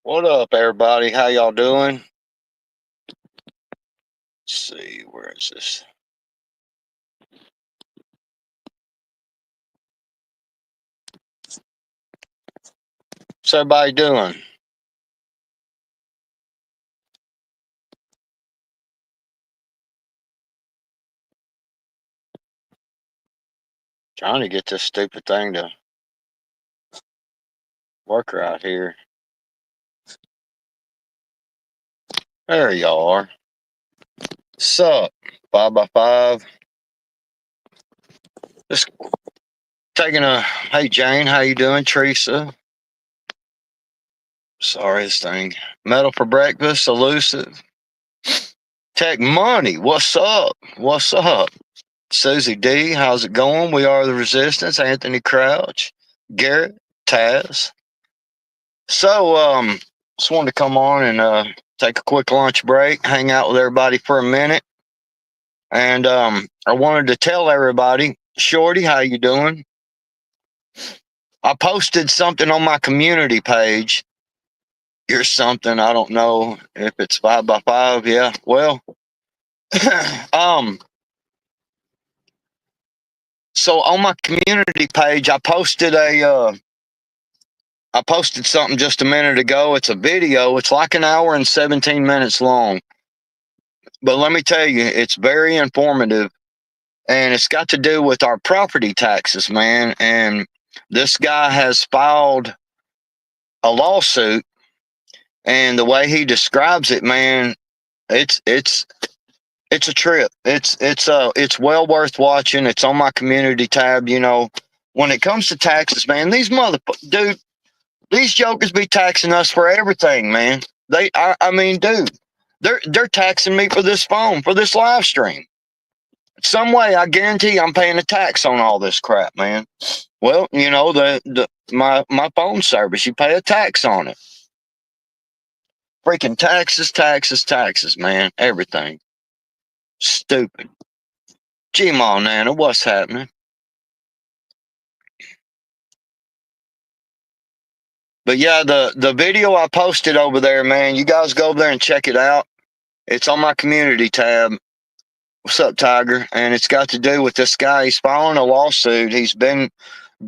What up, everybody? How y'all doing? Let's see, where is this? What's everybody doing? Trying to get this stupid thing to work right here. There y'all are. Sup? 5x5. Just taking a. Hey Jane, how you doing? Teresa. Sorry, this thing. Metal for breakfast. Elusive. Tech money. What's up? What's up? Susie D. How's it going? We are the Resistance. Anthony Crouch. Garrett. Taz. So, just wanted to come on and take a quick lunch break, hang out with everybody for a minute, and I wanted to tell everybody, Shorty, how you doing? I posted something on my community page. Here's something I don't know if it's 5x5. Yeah, well, um, so on my community page, I posted something just a minute ago. It's a video. It's like an hour and 17 minutes long. But let me tell you, it's very informative, and it's got to do with our property taxes, man. And this guy has filed a lawsuit, and the way he describes it, man, it's a trip. It's well worth watching. It's on my community tab. You know, when it comes to taxes, man, dude, these jokers be taxing us for everything, man. I mean, dude, they're taxing me for this phone, for this live stream. Some way, I guarantee I'm paying a tax on all this crap, man. Well, you know, my phone service, you pay a tax on it. Freaking taxes, taxes, taxes, man. Everything. Stupid. Gee, Nana, what's happening? But yeah, the video I posted over there, man, you guys go over there and check it out. It's on my community tab. What's up, Tiger? And it's got to do with this guy. He's filing a lawsuit. He's been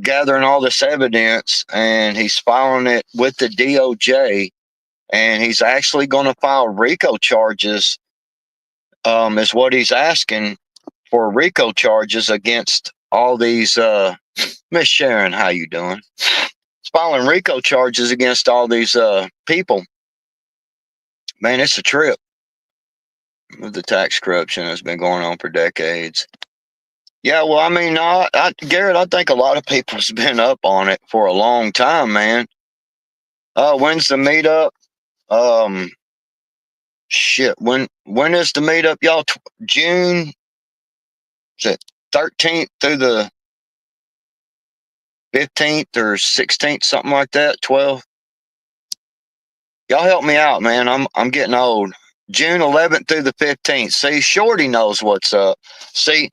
gathering all this evidence, and he's filing it with the DOJ, and he's actually going to file RICO charges. Is what he's asking for, RICO charges against all these. Miss Sharon, how you doing? He's filing RICO charges against all these people. Man, it's a trip. The tax corruption has been going on for decades. Yeah, well, I mean, Garrett, I think a lot of people's been up on it for a long time, man. When's the meetup? Um, shit. When is the meetup, y'all? June? Is it 13th through the 15th or 16th, something like that? 12th. Y'all help me out, man. I'm getting old. June 11th through the 15th. See, Shorty knows what's up. See,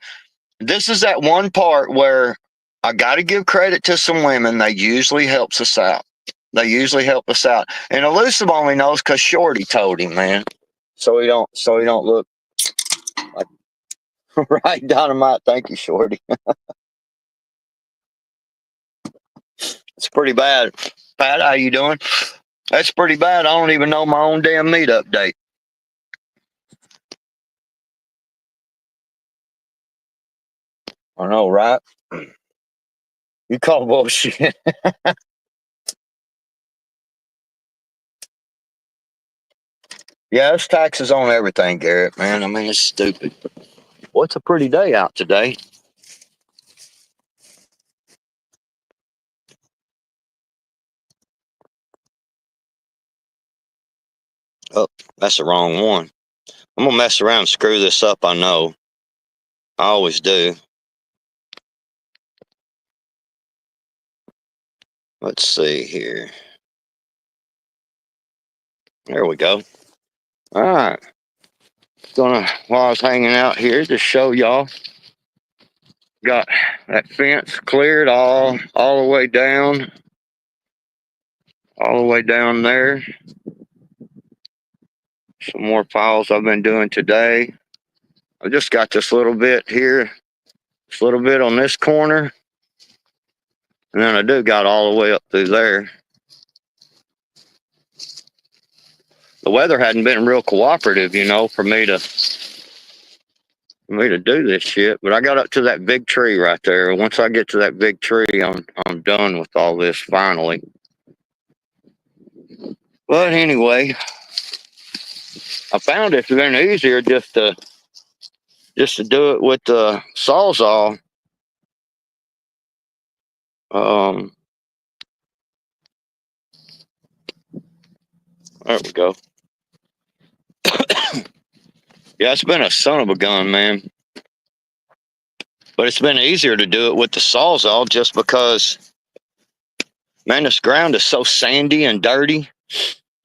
this is that one part where I got to give credit to some women. They usually helps us out. They usually help us out. And Elusive only knows because Shorty told him, man. So he don't look like right, Dynamite. Thank you, Shorty. It's pretty bad. Pat, how you doing? That's pretty bad. I don't even know my own damn meetup date. I know, right? You call bullshit. Yeah, it's taxes on everything, Garrett, man. I mean, it's stupid. What's a pretty day out today? Oh, that's the wrong one. I'm going to mess around and screw this up, I know. I always do. Let's see here. There we go. All right. While I was hanging out here to show y'all, got that fence cleared all the way down all the way down there. Some more files I've been doing today. I just got this little bit here, this little bit on this corner, and then I do got all the way up through there. The weather hadn't been real cooperative, you know, for me to do this shit. But I got up to that big tree right there. Once I get to that big tree, I'm done with all this finally. But anyway, I found it's been easier just to do it with the Sawzall. There we go. Yeah, it's been a son of a gun, man. But it's been easier to do it with the Sawzall just because, man, this ground is so sandy and dirty.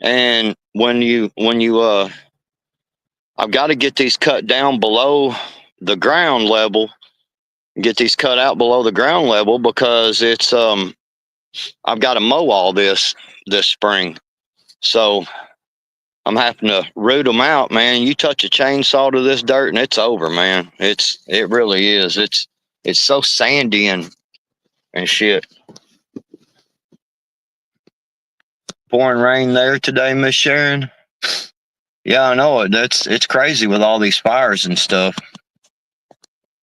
And when you I've got to get these cut down below the ground level, get these cut out below the ground level because it's I've got to mow all this spring. So I'm having to root them out, man. You touch a chainsaw to this dirt and it's over, man. It really is. It's so sandy and shit. Pouring rain there today, Miss Sharon. Yeah, I know it. It's crazy with all these fires and stuff.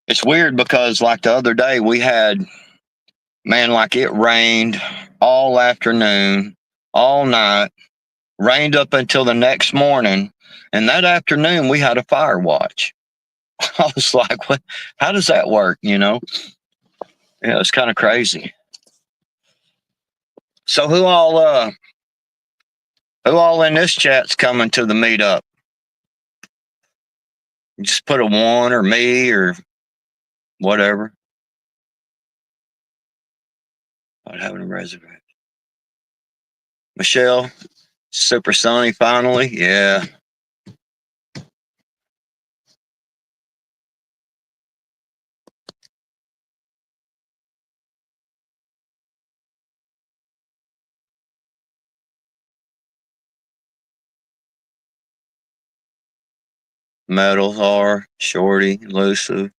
It's weird because like the other day we had, man, like it rained all afternoon, all night, rained up until the next morning, and that afternoon we had a fire watch. I was like, what? How does that work? You know? Yeah, it's kind of crazy. So who all in this chat's coming to the meetup? Just put a 1 or me or whatever. I'd have a reservation. Michelle, Super Sunny finally. Yeah. Metals are Shorty, Lucy.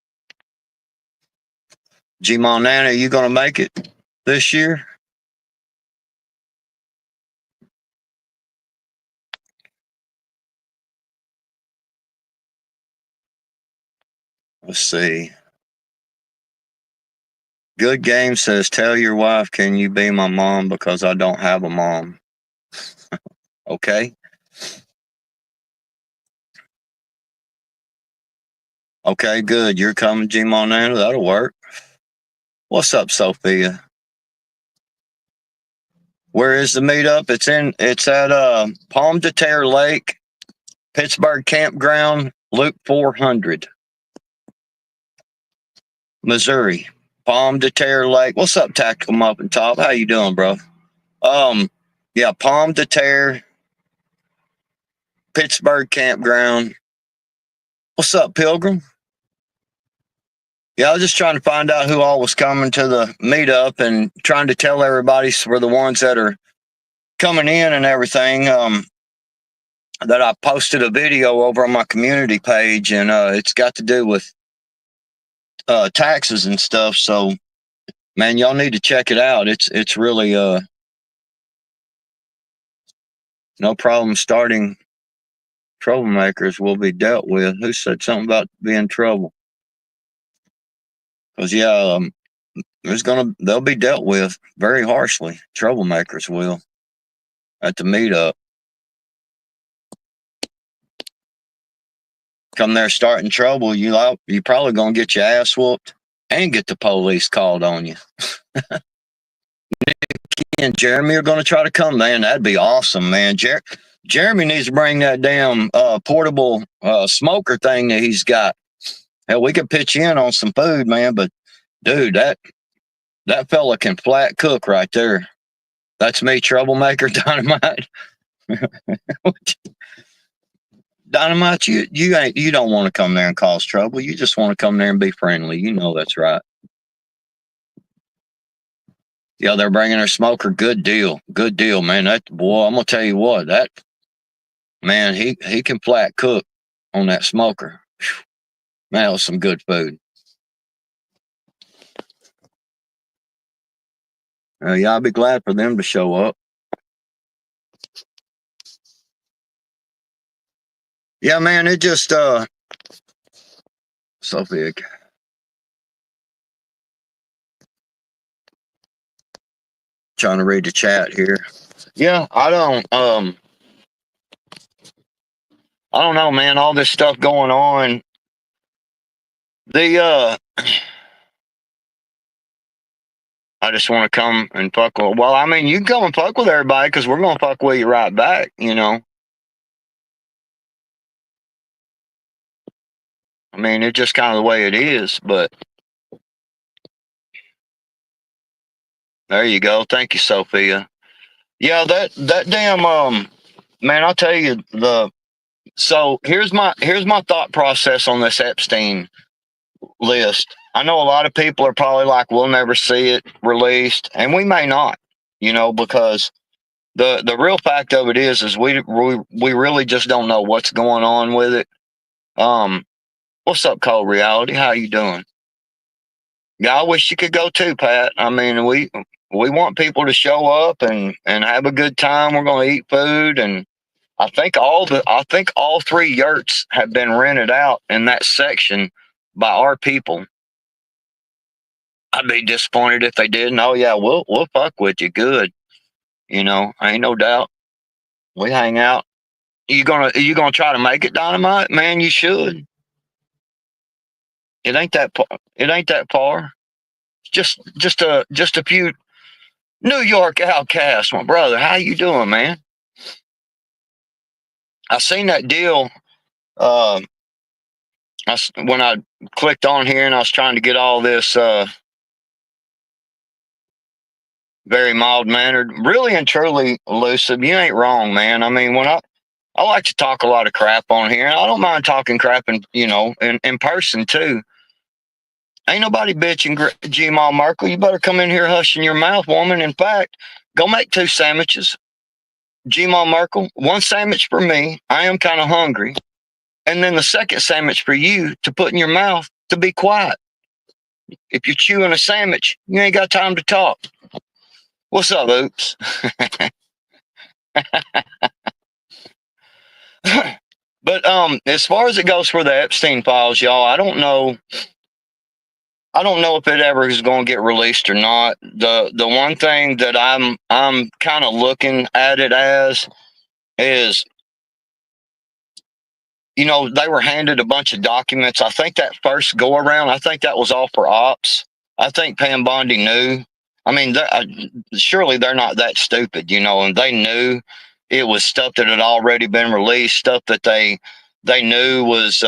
G Montana, you gonna make it this year? Let's see. Good Game says, tell your wife, can you be my mom because I don't have a mom. Okay. Okay, good. You're coming, G Montana. That'll work. What's up, Sophia? Where is the meetup? It's at Palm de Terre Lake, Pittsburgh Campground, Loop 400, Missouri. Palm de Terre Lake. What's up, Tactical Muffin Top? How you doing, bro? Yeah, Palm de Terre, Pittsburgh Campground. What's up, Pilgrim? Yeah, I was just trying to find out who all was coming to the meetup and trying to tell everybody for the ones that are coming in and everything. That I posted a video over on my community page, and it's got to do with taxes and stuff. So, man, y'all need to check it out. It's really no problem starting. Troublemakers will be dealt with. Who said something about being trouble? Because yeah, they'll be dealt with very harshly. Troublemakers will at the meetup. Come there starting trouble, you probably gonna get your ass whooped and get the police called on you. Nikki and Jeremy are gonna try to come, man. That'd be awesome, man. Jeremy needs to bring that damn portable smoker thing that he's got. Hell, we could pitch in on some food, man. But dude, that fella can flat cook right there. That's me, Troublemaker Dynamite. Dynamite, you don't want to come there and cause trouble. You just want to come there and be friendly. You know that's right. Yeah, they're bringing her smoker. Good deal, man. That boy, I'm gonna tell you what, that man, he can flat cook on that smoker. Whew. Man, that was some good food. Yeah, I'll be glad for them to show up. Yeah, man, it just so big. Trying to read the chat here. Yeah, I don't know, man. All this stuff going on. The I just want to come and fuck with. Well, I mean, you can come and fuck with everybody because we're gonna fuck with you right back. You know. I mean, it's just kind of the way it is. But there you go. Thank you, Sophia. Yeah, that damn man. I'll tell you the. So here's my thought process on this Epstein list. I know a lot of people are probably like, we'll never see it released, and we may not, because the real fact of it is we really just don't know what's going on with it. What's up, Cold Reality? How you doing? Yeah, I wish you could go too, Pat. I mean, we want people to show up and have a good time. We're going to eat food, and I think all three yurts have been rented out in that section by our people. I'd be disappointed if they didn't. Oh yeah, we'll fuck with you. Good. Ain't no doubt. We hang out. You gonna try to make it, Dynamite? Man, you should. It ain't that far. Just a few New York outcasts, my brother. How you doing, man? I seen that deal. Um, when I clicked on here and I was trying to get all this very mild mannered, really and truly elusive. You ain't wrong, man. I mean, I like to talk a lot of crap on here, and I don't mind talking crap in person too. Ain't nobody bitching, Gmal Merkel. You better come in here hushing your mouth, woman. In fact, go make 2 sandwiches. Gmal Merkel, 1 sandwich for me. I am kind of hungry. And then the second sandwich for you to put in your mouth to be quiet. If you're chewing a sandwich, you ain't got time to talk. What's up, Oops? But as far as it goes for the Epstein files, y'all, I don't know. I don't know if it ever is going to get released or not. The one thing that I'm kind of looking at it as is, they were handed a bunch of documents. I think that first go around, I think that was all for ops. I think Pam Bondi knew. I mean, surely they're not that stupid, and they knew it was stuff that had already been released, stuff that they knew was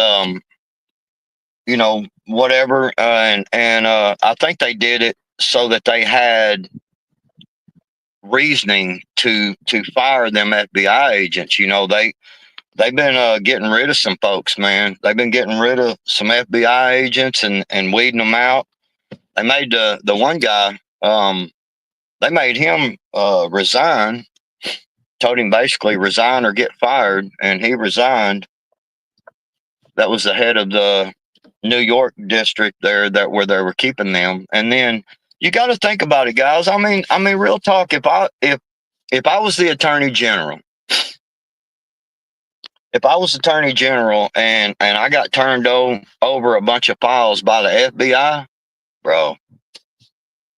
whatever. And I think they did it so that they had reasoning to fire them FBI agents. They've been getting rid of some folks, man. They've been getting rid of some FBI agents and weeding them out. They made the one guy, they made him resign. Told him basically resign or get fired, and he resigned. That was the head of the New York district there, that where they were keeping them. And then you got to think about it, guys. I mean, real talk. If I was the attorney general, and I got turned over a bunch of files by the FBI, bro,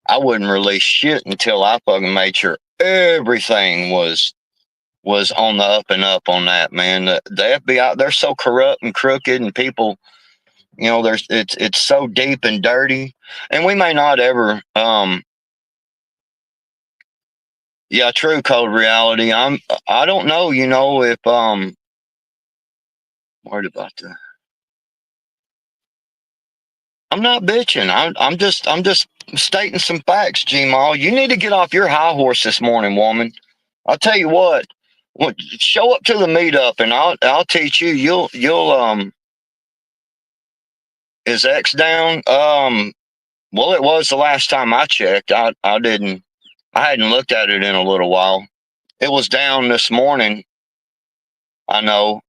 I wouldn't release shit until I fucking made sure everything was on the up and up on that, man. The FBI, they're so corrupt and crooked, and people, it's so deep and dirty, and we may not ever. Yeah, true, Cold Reality. I don't know, if worried about that. I'm not bitching. I'm just stating some facts, Gmal. You need to get off your high horse this morning, woman. I'll tell you what. Show up to the meetup, and I'll teach you. You'll is X down? Well, it was the last time I checked. I didn't. I hadn't looked at it in a little while. It was down this morning. I know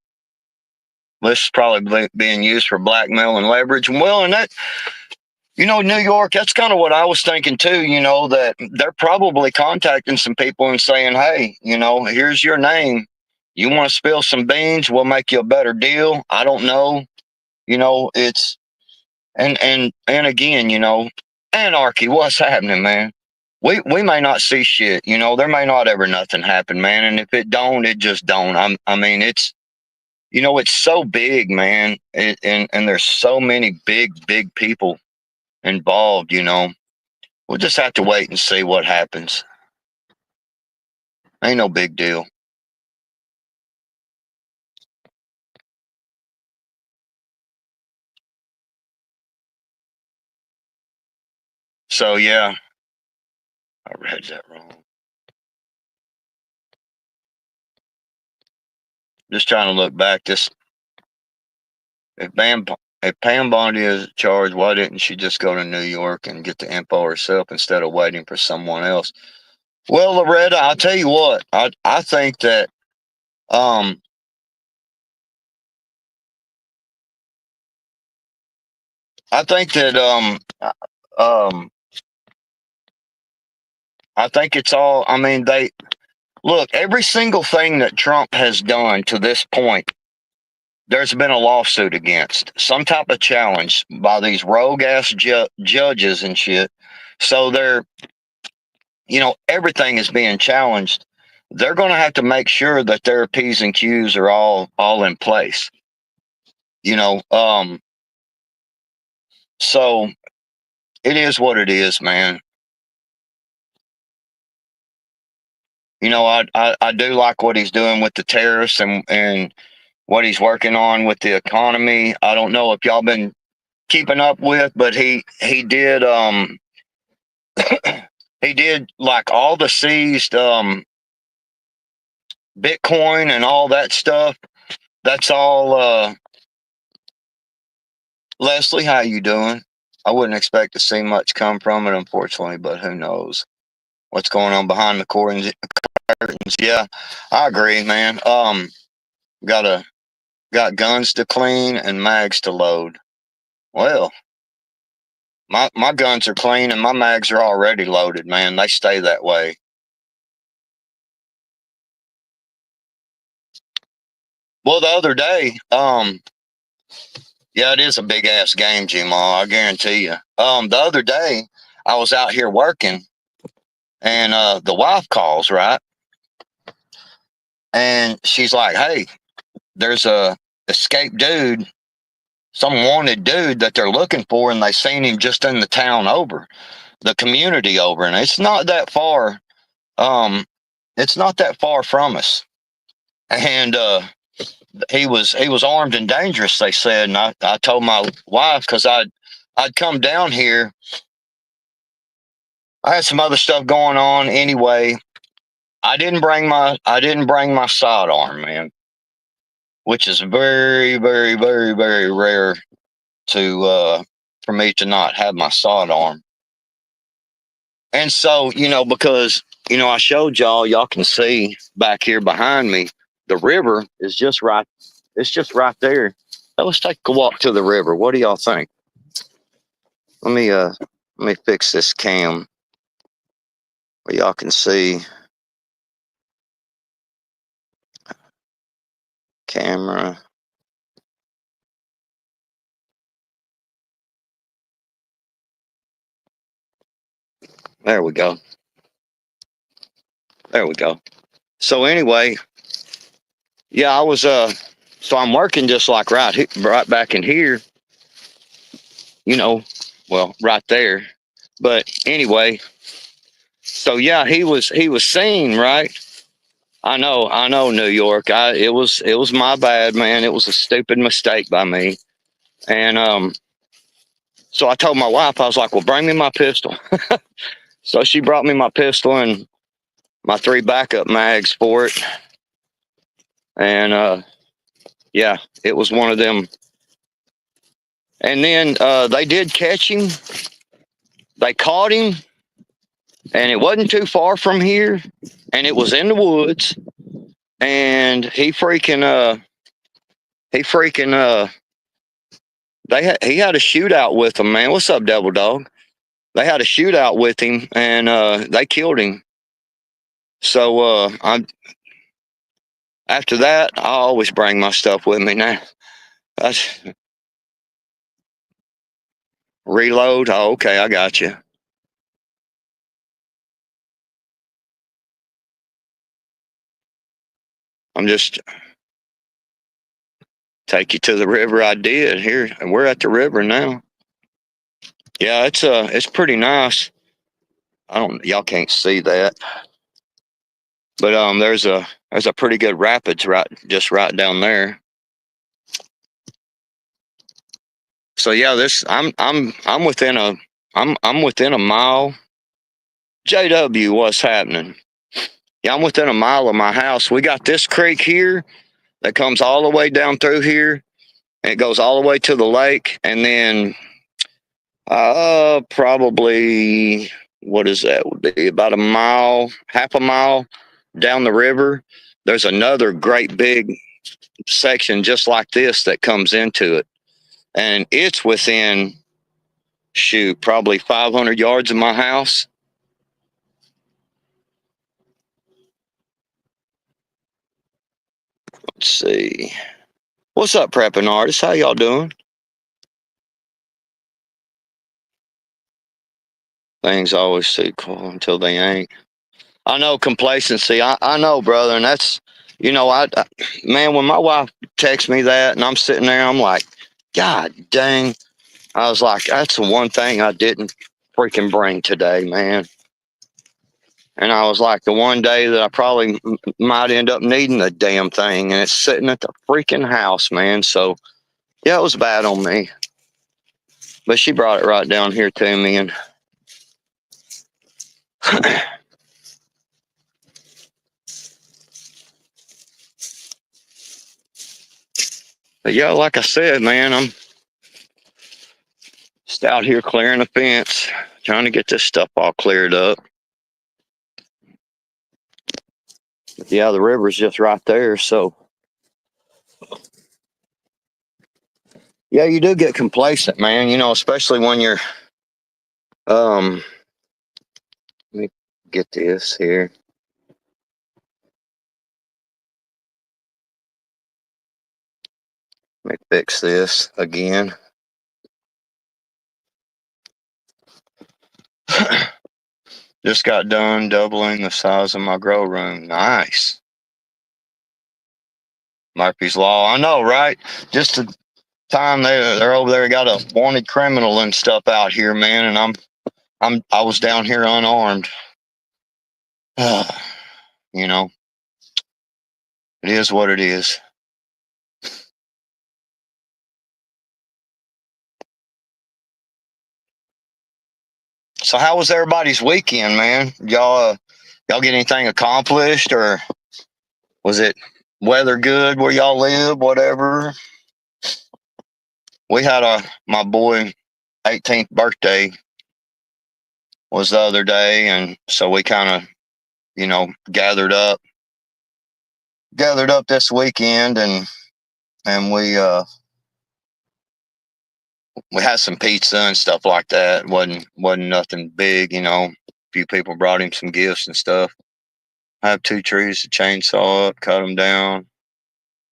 this is probably being used for blackmail and leverage. Well, and that, New York, that's kind of what I was thinking too, that they're probably contacting some people and saying, hey, here's your name. You want to spill some beans? We'll make you a better deal. I don't know. It's, and again, anarchy, what's happening, man? We may not see shit, there may not ever nothing happen, man. And if it don't, it just don't. I mean, it's so big, man. And there's so many big people involved, We'll just have to wait and see what happens. Ain't no big deal. So yeah, I read that wrong. Just trying to look back. If Pam Bondi is charged, why didn't she just go to New York and get the info herself instead of waiting for someone else? Well, Loretta, I'll tell you what. I think that um I think that um I think it's all. I mean, they look every single thing that Trump has done to this point. There's been a lawsuit against some type of challenge by these rogue ass judges and shit. So everything is being challenged. They're going to have to make sure that their P's and Q's are all in place. So it is what it is, man. I do like what he's doing with the tariffs and what he's working on with the economy. I don't know if y'all been keeping up with, but he did he did like all the seized Bitcoin and all that stuff. That's all. Leslie, how you doing? I wouldn't expect to see much come from it, unfortunately, but who knows what's going on behind the curtains? Yeah, I agree, man. Got guns to clean and mags to load. Well, my guns are clean and my mags are already loaded, man. They stay that way. Well, the other day, yeah, it is a big ass game, G-Ma, I guarantee you. The other day, I was out here working, and the wife calls, right? And she's like, "Hey, there's a escaped dude, some wanted dude that they're looking for, and they seen him just in the town over, the community over, and it's not that far. Um, it's not that far from us. And he was armed and dangerous, they said. And I told my wife, because I'd come down here. I had some other stuff going on anyway. I didn't bring my sidearm, man, which is very, very, very, very rare to for me to not have my sidearm. And so, because I showed y'all can see back here behind me, the river is just right. It's just right there. So let's take a walk to the river. What do y'all think? Let me fix this cam where y'all can see. Camera. There we go. There we go. So anyway, yeah, I was so I'm working just like right back in here, well, right there. But anyway, so yeah, he was seen, right? I know, New York. It was my bad, man. It was a stupid mistake by me. And so I told my wife, I was like, well, bring me my pistol. So she brought me my pistol and my 3 backup mags for it. And yeah, it was one of them. And then they did catch him. They caught him. and it wasn't too far from here, and it was in the woods, and he freaking he had a shootout with him, man. What's up, Devil Dog? They had a shootout with him, and they killed him. So I after that, I always bring my stuff with me now. I reload. Oh, okay, I got you. I'm just take you to the river. I did here, and we're at the river now. Yeah, it's pretty nice. I don't y'all can't see that, but there's a pretty good rapids right down there. So yeah, this I'm within a I'm within a mile. JW, what's happening? Yeah, I'm within a mile of my house. We got this creek here that comes all the way down through here, and it goes all the way to the lake, and then probably what is that? Would be about a mile, half a mile down the river. There's another great big section just like this that comes into it, and it's within shoot probably 500 yards of my house. Let's see. What's up, prepping artists? How y'all doing? Things always seem cool until they ain't. I know complacency. I know, brother, and that's man. When my wife texts me that, and I'm sitting there, I'm like, God dang. I was like, that's the one thing I didn't freaking bring today, man. And I was like, the one day that I probably might end up needing the damn thing, and it's sitting at the freaking house, man. So yeah, it was bad on me, but she brought it right down here to me, and but yeah, like I said, man, I'm just out here clearing the fence, trying to get this stuff all cleared up. But yeah, the river's just right there, so yeah, you do get complacent, man. Especially when you're um. Let me get this here. Let me fix this again. Just got done doubling the size of my grow room. Nice. Murphy's Law. I know, right? Just the time they're over there, got a wanted criminal and stuff out here, man, and I was down here unarmed. you know, it is what it is. So how was everybody's weekend, man? Y'all get anything accomplished, or was it weather good where y'all live? Whatever. We had my boy 18th birthday was the other day, and so we kind of gathered up this weekend, and we had some pizza and stuff like that. Wasn't nothing big. A few people brought him some gifts and stuff. I have two trees to chainsaw up, cut them down.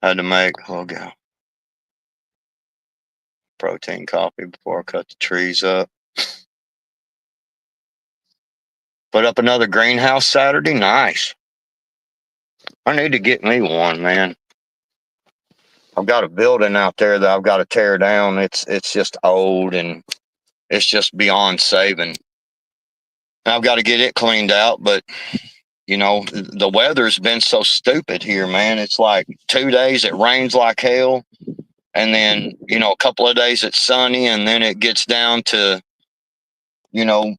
Had to make protein coffee before I cut the trees up. Put up another greenhouse Saturday. Nice. I need to get me one, man. I've got a building out there that I've got to tear down. It's just old, and it's just beyond saving. I've got to get it cleaned out, but the weather's been so stupid here, man. It's like 2 days it rains like hell, and then a couple of days it's sunny, and then it gets down to you know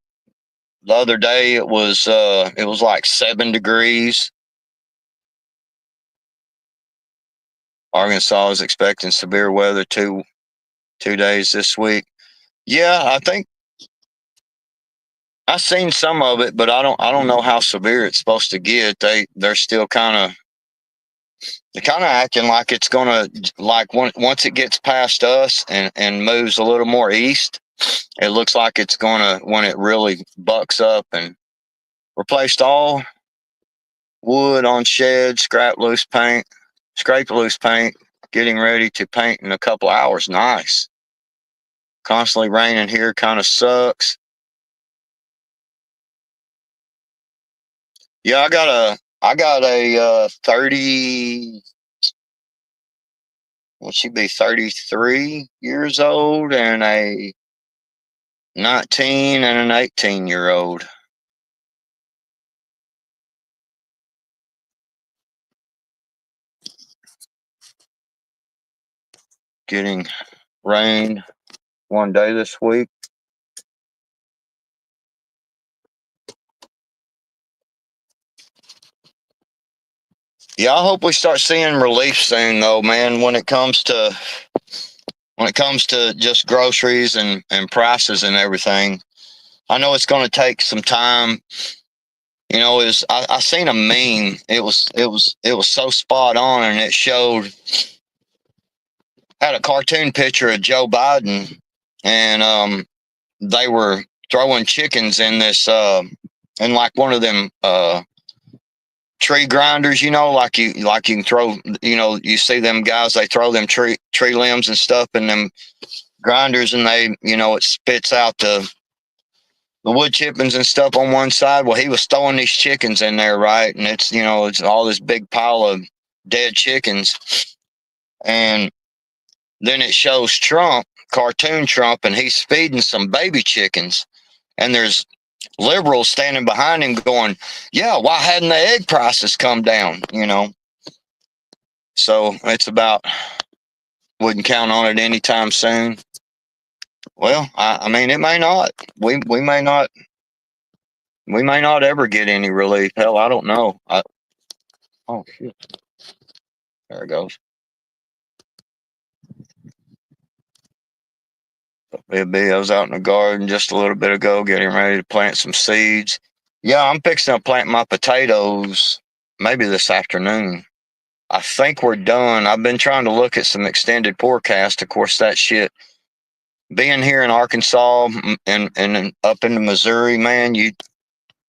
the other day it was like 7 degrees. Arkansas is expecting severe weather 2 days this week. Yeah, I think I seen some of it, but I don't know how severe it's supposed to get. They're still kind of acting like it's gonna, like, once it gets past us and moves a little more east, it looks like it's gonna, when it really bucks up and replaced all wood on shed, scrape loose paint, getting ready to paint in a couple hours. Nice. Constantly raining here kind of sucks. Yeah, I got a 30, what she be, 33 years old, and a 19 and an 18-year old. Getting rain one day this week. Yeah, I hope we start seeing relief soon, though, man. When it comes to just groceries and prices and everything, I know it's going to take some time. Is I seen a meme. It was so spot on, and it showed, had a cartoon picture of Joe Biden, and they were throwing chickens in this in like one of them tree grinders, like you can throw, you see them guys, they throw them tree limbs and stuff in them grinders, and it spits out the wood chippings and stuff on one side. Well, he was throwing these chickens in there, right? And it's all this big pile of dead chickens. And then it shows Trump, cartoon Trump, and he's feeding some baby chickens. And there's liberals standing behind him going, yeah, why hadn't the egg prices come down? So it's about, wouldn't count on it anytime soon. Well, I mean, it may not. We may not ever get any relief. Hell, I don't know. Oh shit, there it goes. I was out in the garden just a little bit ago, getting ready to plant some seeds. Yeah, I'm fixing to plant my potatoes maybe this afternoon. I think we're done. I've been trying to look at some extended forecast. Of course, that shit, being here in Arkansas and up into Missouri, man,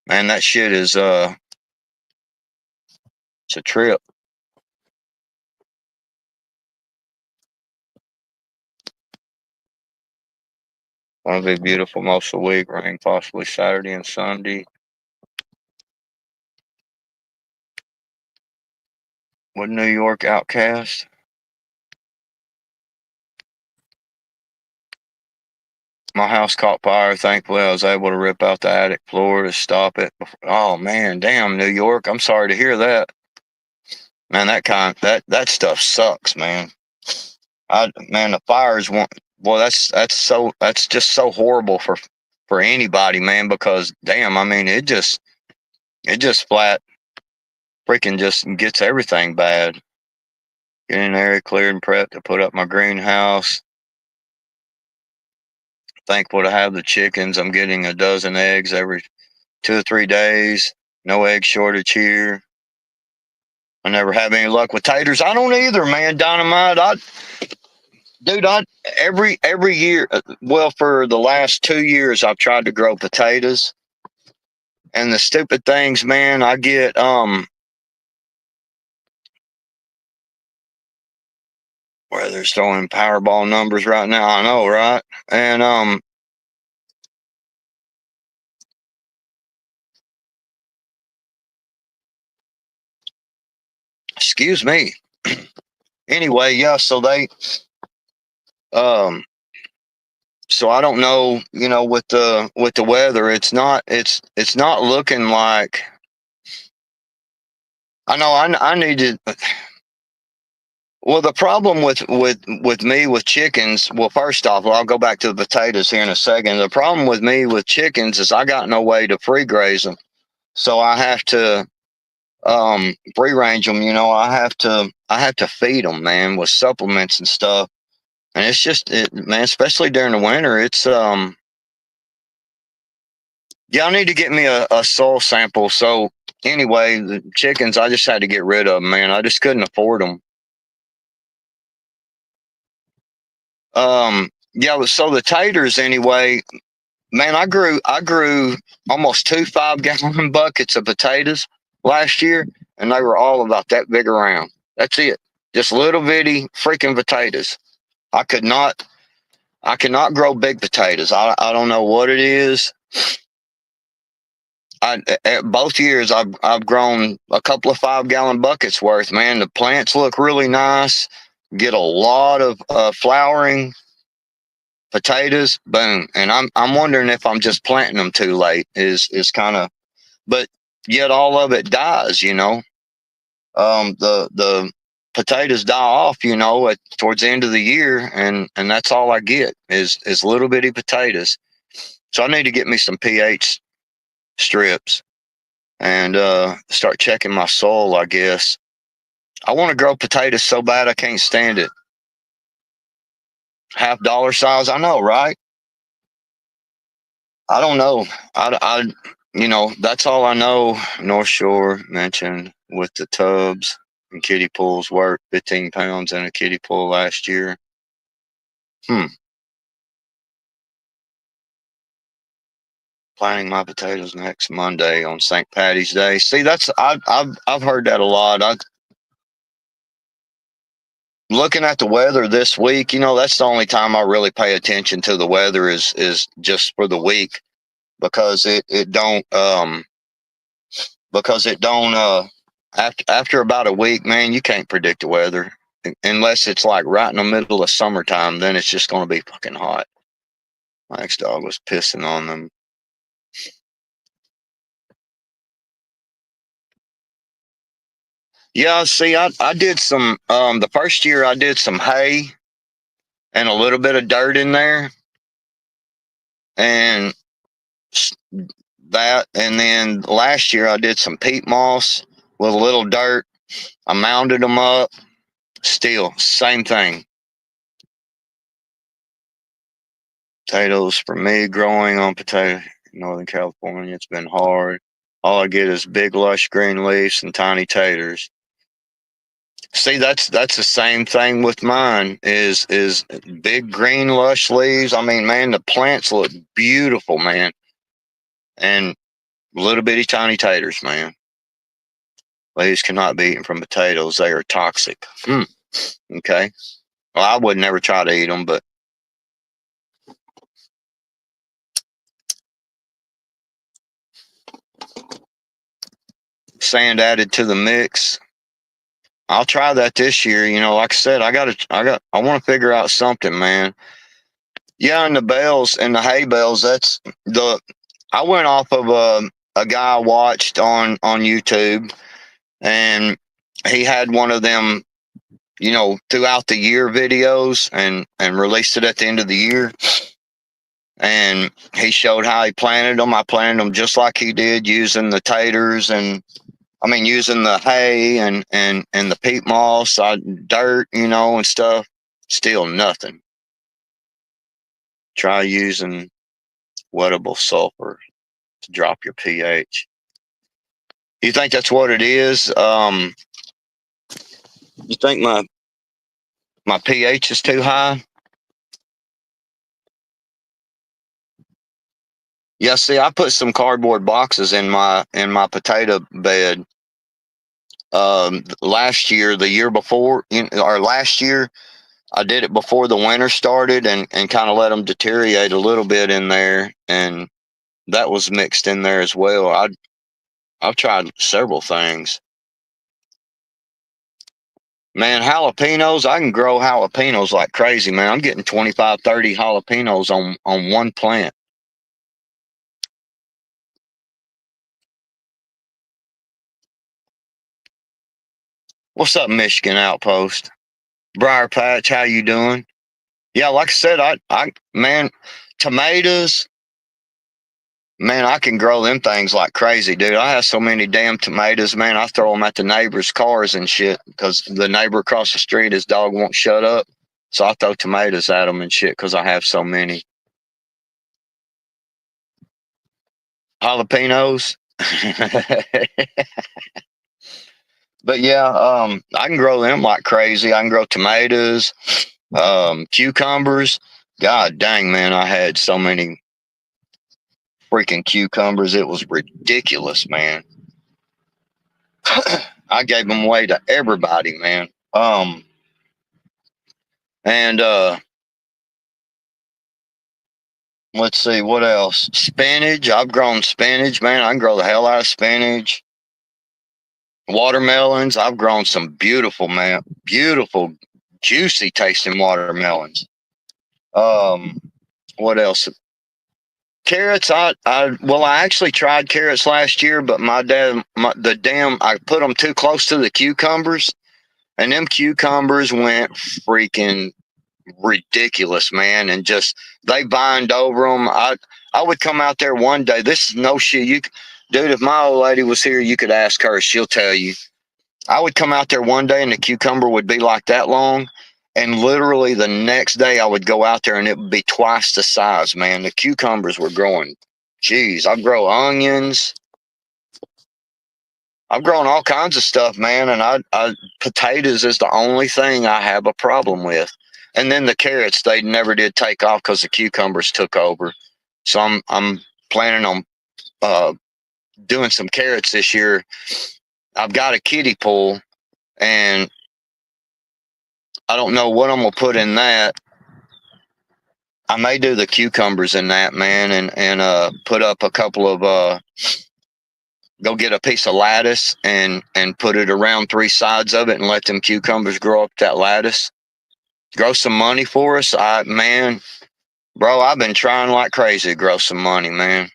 that shit is it's a trip. Gonna be beautiful most of the week. Rain possibly Saturday and Sunday. What New York outcast? My house caught fire. Thankfully, I was able to rip out the attic floor to stop it. Oh man, damn, New York. I'm sorry to hear that. Man, that stuff sucks, man. Man, the fires won't. Boy, that's just so horrible for anybody, man. Because damn, I mean, it just flat freaking just gets everything bad. Getting an area cleared and prepped to put up my greenhouse. Thankful to have the chickens. I'm getting a dozen eggs every 2 or 3 days. No egg shortage here. I never have any luck with taters. I don't either, man. Dynamite. Dude, every year. Well, for the last 2 years, I've tried to grow potatoes, and the stupid things, man. I get where they're throwing Powerball numbers right now. I know, right? And excuse me. Anyway, yeah. Um. So I don't know. With the weather, it's not looking like. I know. I need to. Well, the problem with me with chickens. Well, first off, I'll go back to the potatoes here in a second. The problem with me with chickens is I got no way to free graze them, so I have to free range them. I have to feed them, man, with supplements and stuff. And it's just man, especially during the winter, Yeah, I need to get me a soil sample. So anyway, the chickens, I just had to get rid of them, man. I just couldn't afford them. Yeah, so the taters anyway, man, I grew almost two 5 gallon buckets of potatoes last year, and they were all about that big around. That's it. Just little bitty freaking potatoes. I could not I cannot grow big potatoes. I don't know what it is. At both years I've grown a couple of 5 gallon buckets worth. Man, the plants look really nice. Get a lot of flowering potatoes. Boom, and I'm wondering if I'm just planting them too late. Is kind of, but yet all of it dies. The potatoes die off. Towards the end of the year, and that's all I get is little bitty potatoes. So I need to get me some pH strips and start checking my soil, I guess. I want to grow potatoes so bad I can't stand it. Half dollar size, I know, right? I don't know. That's all I know. North Shore mentioned with the tubs and kiddie pools work 15 pounds in a kiddie pool last year. Hmm. Planting my potatoes next Monday on St. Patty's Day. See, I've heard that a lot. I Looking at the weather this week, that's the only time I really pay attention to the weather is just for the week because it don't after about a week, man, you can't predict the weather unless it's like right in the middle of summertime. Then it's just going to be fucking hot. My ex dog was pissing on them. Yeah, see, I did some the first year I did some hay and a little bit of dirt in there and that, and then last year I did some peat moss with a little dirt. I mounded them up. Still, same thing. Potatoes for me growing on potato in Northern California. It's been hard. All I get is big lush green leaves and tiny taters. See, that's the same thing with mine. Is big green lush leaves. I mean, man, the plants look beautiful, man, and little bitty tiny taters, man. Leaves cannot be eaten from potatoes. They are toxic. Okay. Well, I would never try to eat them, but sand added to the mix. I'll try that this year. Like I said, I want to figure out something, man. Yeah, and the bales and the hay bales. I went off of a guy I watched on YouTube, and he had one of them, throughout the year videos, and released it at the end of the year. And he showed how he planted them. I planted them just like he did, using the taters and using the hay and the peat moss, dirt, and stuff. Still nothing. Try using wettable sulfur to drop your pH. You think that's what it is? You think my pH is too high? Yeah. See, I put some cardboard boxes in my potato bed. Last year, the year before, or last year, I did it before the winter started and kind of let them deteriorate a little bit in there, and that was mixed in there as well. I've tried several things. Man, jalapenos, I can grow jalapenos like crazy, man. I'm getting 25, 30 jalapenos on one plant. What's up, Michigan Outpost? Briar Patch, how you doing? Yeah, like I said, man, tomatoes, man, I can grow them things like crazy, dude. I have so many damn tomatoes, man. I throw them at the neighbors' cars and shit because the neighbor across the street, his dog won't shut up. So I throw tomatoes at them and shit because I have so many. Jalapenos. But yeah, I can grow them like crazy. I can grow tomatoes, cucumbers. God dang, man, I had so many freaking cucumbers. It was ridiculous, man. I gave them away to everybody, man. And let's see what else. Spinach. I've grown spinach, man. I can grow the hell out of spinach. Watermelons. I've grown some beautiful, man, beautiful, juicy tasting watermelons. Um, what else? Carrots. I actually tried carrots last year, but I put them too close to the cucumbers, and them cucumbers went freaking ridiculous, man, and just they vined over them. I would come out there one day. This is no shit. Dude, if my old lady was here, you could ask her. She'll tell you. I would come out there one day and the cucumber would be like that long. And literally the next day I would go out there and it would be twice the size, man. The cucumbers were growing. Jeez, I've grown onions. I've grown all kinds of stuff, man. And potatoes is the only thing I have a problem with. And then the carrots, they never did take off because the cucumbers took over. So I'm planning on uh, doing some carrots this year. I've got a kiddie pool and I don't know what I'm gonna put in that. I may do the cucumbers in that, man, and put up a couple of go get a piece of lattice and put it around three sides of it and let them cucumbers grow up that lattice. Grow some money for us. Man, bro, I've been trying like crazy to grow some money, man.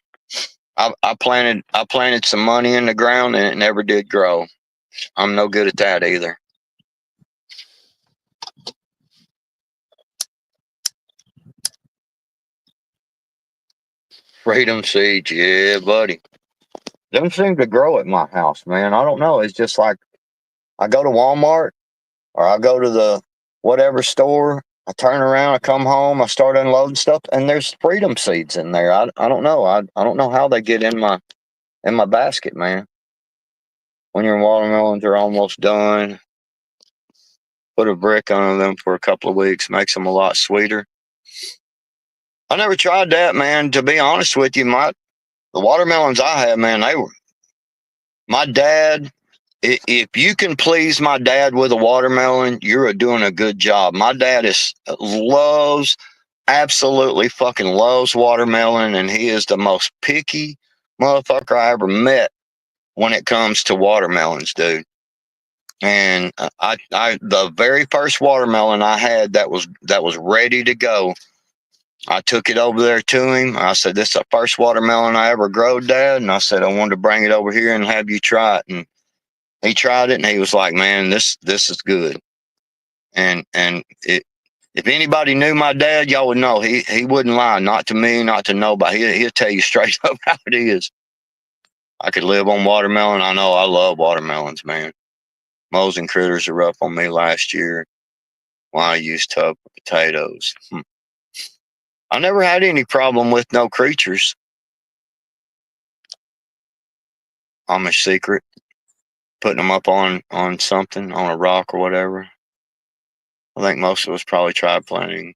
I planted some money in the ground and it never did grow. I'm no good at that either. Freedom seeds, yeah, buddy. Them seem to grow at my house, man. I don't know. It's just like I go to Walmart or I go to the whatever store. I turn around, I come home, I start unloading stuff, and there's freedom seeds in there. I don't know. I don't know how they get in my basket, man. When your watermelons are almost done, put a brick on them for a couple of weeks, makes them a lot sweeter. I never tried that, man. To be honest with you, the watermelons I had, man, they were my dad. If you can please my dad with a watermelon, you're doing a good job. My dad loves, absolutely fucking loves watermelon, and he is the most picky motherfucker I ever met when it comes to watermelons, dude. And the very first watermelon I had that was ready to go, I took it over there to him. I said, "This is the first watermelon I ever growed, Dad." And I said, "I wanted to bring it over here and have you try it." And he tried it, and he was like, "Man, this is good." And if anybody knew my dad, y'all would know he wouldn't lie, not to me, not to nobody. He'll tell you straight up how it is. I could live on watermelon. I know I love watermelons, man. Moles and critters are up on me last year. Why I used tub for potatoes. I never had any problem with no creatures. Amish secret, putting them up on something, on a rock or whatever. I think most of us probably tried planting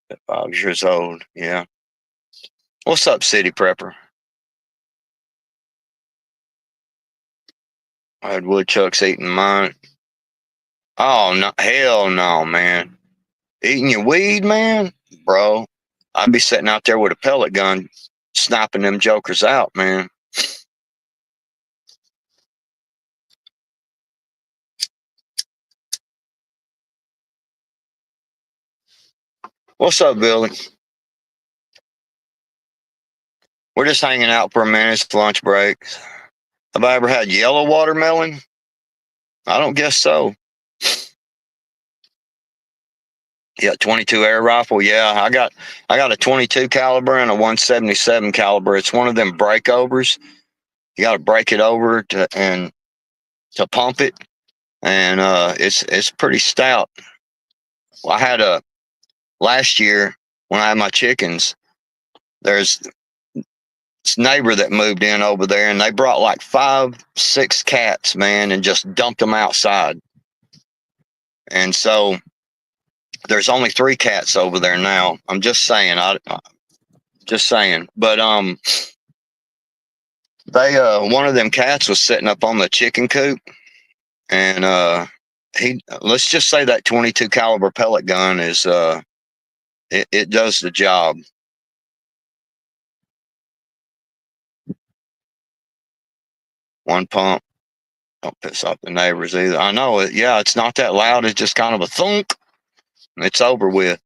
at 5 years old. Yeah. What's up, City Prepper? I had woodchucks eating mine. Oh no, hell no, man! Eating your weed, man, bro. I'd be sitting out there with a pellet gun, sniping them jokers out, man. What's up, Billy? We're just hanging out for a minute. It's lunch break. Have I ever had yellow watermelon? I don't guess so. Yeah, 22 air rifle. Yeah, I got a 22 caliber and a 177 caliber. It's one of them breakovers. You got to break it over to pump it, and it's pretty stout. I had a last year when I had my chickens. There's neighbor that moved in over there, and they brought like 5, 6 cats, man, and just dumped them outside. And so there's only 3 cats over there now. I'm just saying. Just saying. But they one of them cats was sitting up on the chicken coop, and he, let's just say that 22 caliber pellet gun is it does the job. One pump. Don't piss off the neighbors either. I know it. Yeah, it's not that loud. It's just kind of a thunk, and it's over with.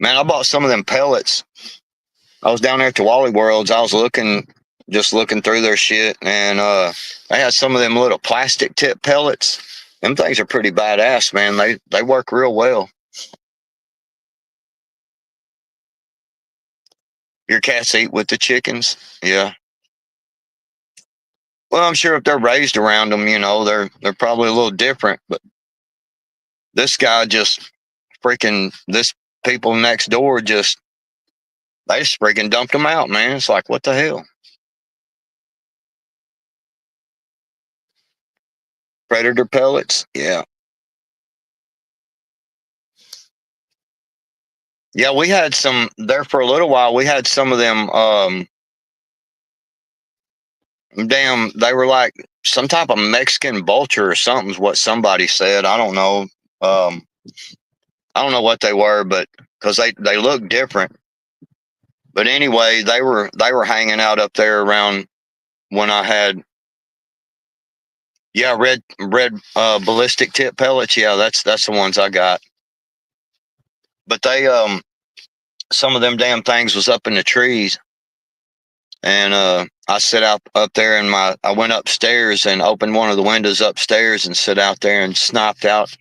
Man, I bought some of them pellets. I was down there at the Wally Worlds. I was just looking through their shit, and they had some of them little plastic tip pellets. Them things are pretty badass, man. They work real well. Your cats eat with the chickens? Yeah. Well, I'm sure if they're raised around them, they're probably a little different. But this guy just this people next door they just freaking dumped them out, man. It's like, what the hell? Predator pellets? Yeah. Yeah, we had some there for a little while. We had some of them. Damn, they were like some type of Mexican vulture or something's what somebody said. I don't know. I don't know what they were, but because they look different. But anyway, they were hanging out up there around when I had, yeah, red ballistic tip pellets. Yeah, that's the ones I got. But they some of them damn things was up in the trees, and I sit out up there in I went upstairs and opened one of the windows upstairs and sit out there and sniped out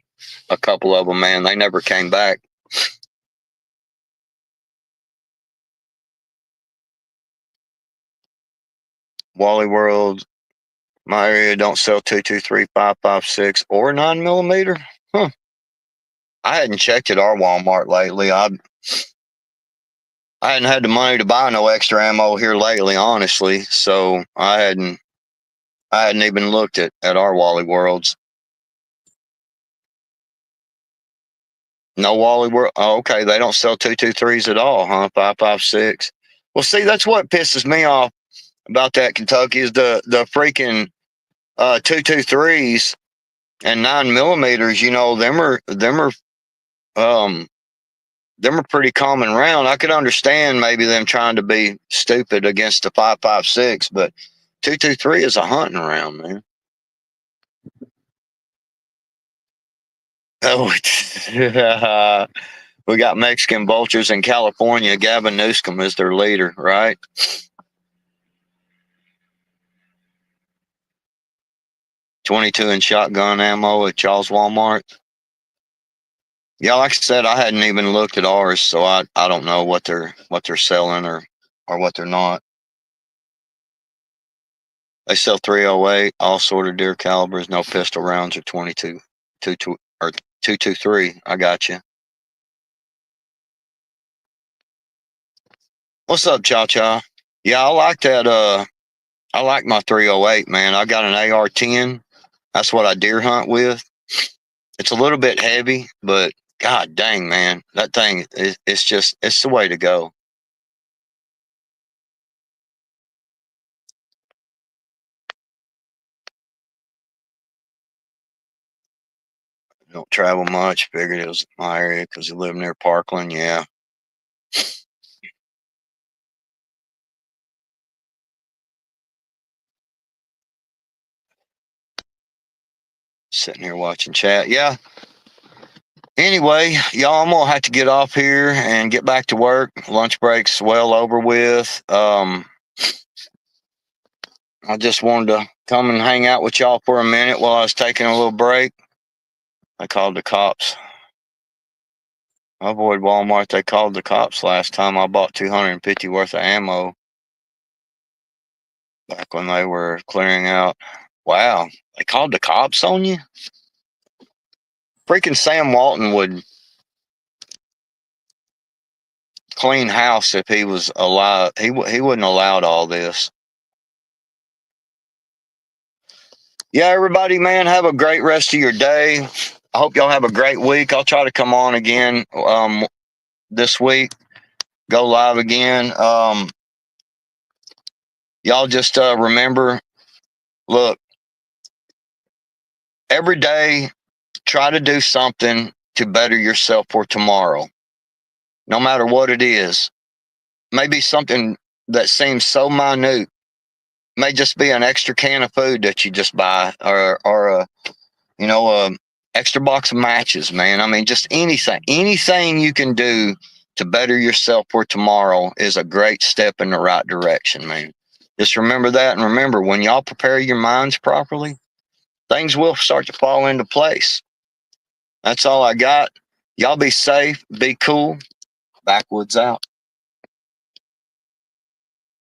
a couple of them. Man, they never came back. Wally World, my area don't sell 223, 556, or 9mm. Huh. I hadn't checked at our Walmart lately. I hadn't had the money to buy no extra ammo here lately, honestly. So I hadn't even looked at our Wally Worlds. No Wally World. Oh, okay, they don't sell 223s at all, huh? 556. Well, see, that's what pisses me off about that Kentucky is the freaking 223s and 9mm. Um them are pretty common round. I could understand maybe them trying to be stupid against the 556, but 223 is a hunting round, man. Oh, we got Mexican vultures in California. Gavin Newsom is their leader, right? 22 and shotgun ammo at Charles Walmart. Yeah, like I said, I hadn't even looked at ours, so I don't know what they're selling or what they're not. They sell 308, all sort of deer calibers, no pistol rounds or 22, 22 or 223. I got you. What's up, Cha Cha? Yeah, I like that. I like my 308, man. I got an AR-10. That's what I deer hunt with. It's a little bit heavy, but god dang, man, that thing it's the way to go. Don't travel much. Figured it was my area because you live near Parkland. Yeah. Sitting here watching chat. Yeah. Anyway, y'all, I'm gonna have to get off here and get back to work. Lunch break's well over with. I just wanted to come and hang out with y'all for a minute while I was taking a little break. I called the cops. I avoid Walmart. They called the cops last time. I bought 250 worth of ammo back when they were clearing out. Wow, they called the cops on you? Freaking Sam Walton would clean house if he was alive. He wouldn't allowed all this. Yeah, everybody, man, have a great rest of your day. I hope y'all have a great week. I'll try to come on again this week. Go live again. Y'all just remember, look, every day, try to do something to better yourself for tomorrow, no matter what it is. Maybe something that seems so minute. May just be an extra can of food that you just buy, or a extra box of matches, man. I mean, just anything you can do to better yourself for tomorrow is a great step in the right direction, man. Just remember that, and remember, when y'all prepare your minds properly, things will start to fall into place. That's all I got. Y'all be safe, be cool. Backwoods out.